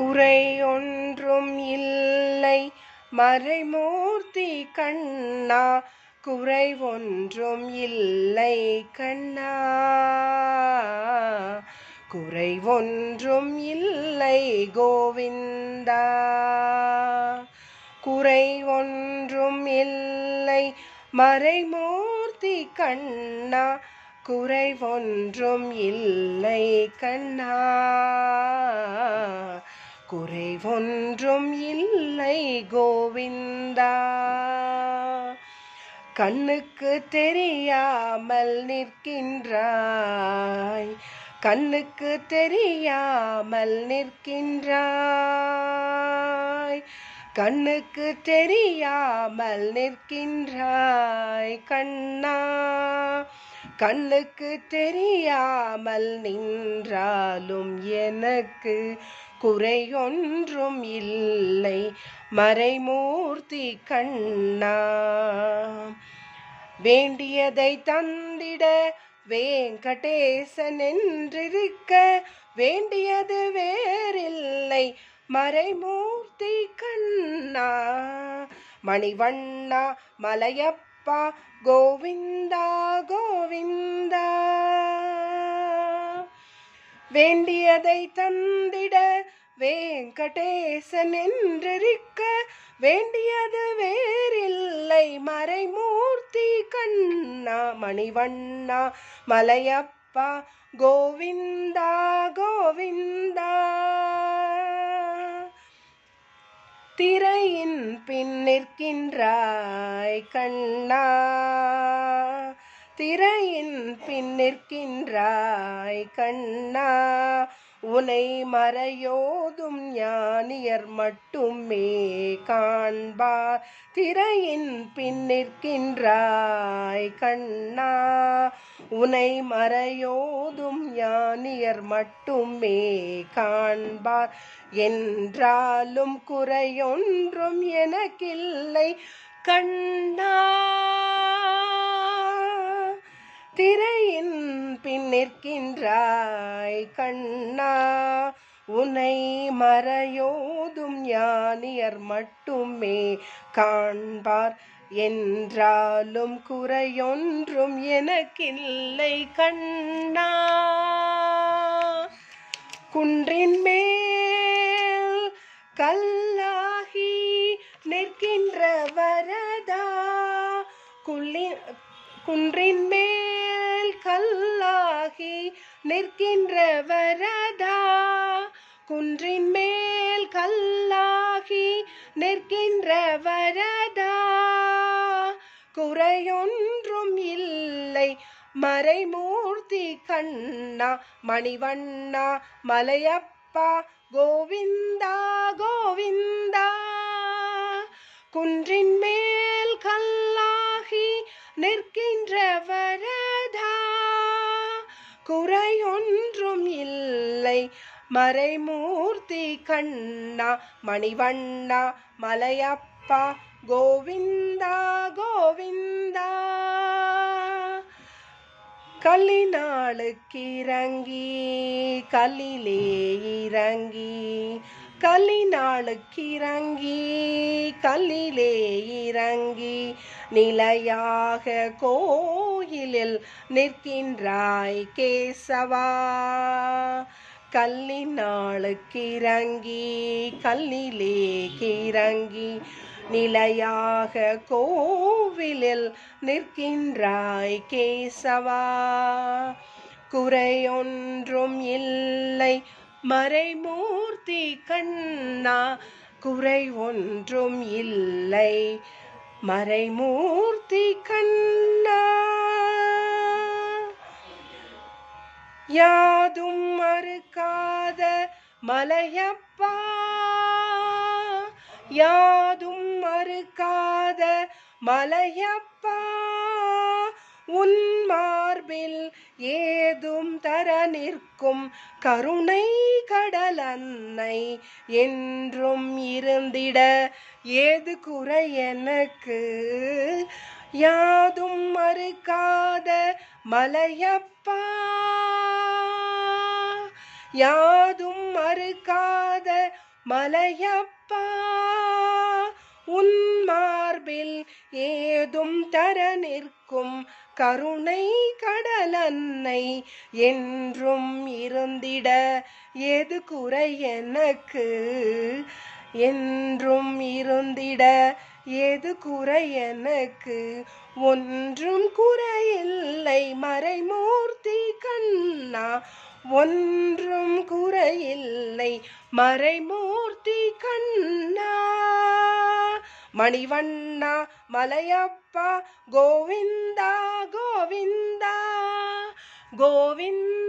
குறை ஒன்றும் இல்லை மறைமூர்த்தி கண்ணா, குறை ஒன்றும் இல்லை கண்ணா, குறை ஒன்றும் இல்லை கோவிந்தா, குறை ஒன்றும் இல்லை மறைமூர்த்தி கண்ணா, குறை ஒன்றும் இல்லை கண்ணா, குறை ஒன்றும் இல்லை கோவிந்தா. கண்ணுக்கு தெரியாமல் நிற்கின்றாய், கண்ணுக்கு தெரியாமல் நிற்கின்றாய், கண்ணுக்கு தெரியாமல் நிற்கின்றாய் கண்ணா, கண்ணுக்கு தெரியாமல் நின்றாலும் எனக்கு குறையொன்றும் இல்லை மறைமூர்த்தி கண்ணா. வேண்டியதை தந்திட வேங்கடேசன் என்றிருக்க, வேண்டியது வேறில்லை மறைமூர்த்தி கண்ணா. மணிவண்ணா மலையப்பா கோவிந்தா கோவிந்தா, வேண்டியதை தந்திட வேங்கடேசன் என்றிருக்க, வேண்டியது வேறில்லை மறைமூர்த்தி கண்ணா. மணிவண்ணா மலையப்பா கோவிந்தா கோவிந்தா. திரையின் பின் நிற்கின்றாய் கண்ணா, திரையின் பின் நிற்கின்றாய் கண்ணா, உனை மறையோதும் ஞானியர் மட்டுமே காண்பார். திரையின் பின் நிற்கின்றாய் கண்ணா, உனை மறையோதும் ஞானியர் மட்டுமே காண்பார். என்றாலும் குறையொன்றும் எனக்கில்லை கண்ணா, திரையின் பின் நிற்கின்றாய் கண்ணா, உனை மறையோதும் ஞானியர் மட்டுமே காண்பார். என்றாலும் குறையொன்றும் எனக்கில்லை கண்ணா. குன்றின் மேல் கல்லாகி நிற்கின்ற வரதா, குன்றின் மேல் கல்லாகி நிற்கின்ற வரதா, குன்றின் மேல் கல்லாகி நிற்கின்ற வரதா, குறையொன்றும் இல்லை மறைமூர்த்தி கண்ணா. மணிவண்ணா மலையப்பா கோவிந்தா கோவிந்தா, குன்றின் மேல் கல்லாகி நிற்கின்ற வரதா, குறையொன்றும் இல்லை மறைமூர்த்தி கண்ணா. மணிவண்ணா மலையப்பா கோவிந்தா கோவிந்தா. கலினாளுக்கு இறங்கி கல்லிலே இறங்கி, கலினாளுக்கு இறங்கி கல்லிலே இறங்கி, நிலையாக கோயிலில் நிற்கின்றாய் கேசவா. கல்லினாளுக்கு இறங்கி கல்லிலே இறங்கி, நிலையாக கோவிலில் நிற்கின்றாய் கேசவா. குறையொன்றும் இல்லை மறைமூர்த்தி கண்ணா, குறை ஒன்றும் இல்லை மறைமூர்த்தி கண்ணா. யாதும் மறுக்காத மலையப்பா, யாதும் மறுக்காத மலையப்பா, உன் மார்பில் ஏதும் தர நிற்கும் கருணை கடல் அன்னை என்றும் இருந்திட ஏது குறை எனக்கு. யாதும் மறுக்காத மலையப்பா, யாதும் மறுக்காத மலையப்பா உன் மார்பில் ஏதும் தர நிற்கும் கருணை கடலன்னை என்றும் இருந்திட எது குறை எனக்கு என்றும் இருந்திட எது குறை எனக்கு ஒன்றும் குறையில்லை மறைமூர்த்தி கண்ணா ஒன்றும் குறையில்லை மறைமூர்த்தி கண்ணா மணிவண்ணா மலையப்பா கோவிந்தா கோவிந்தா கோவிந்தா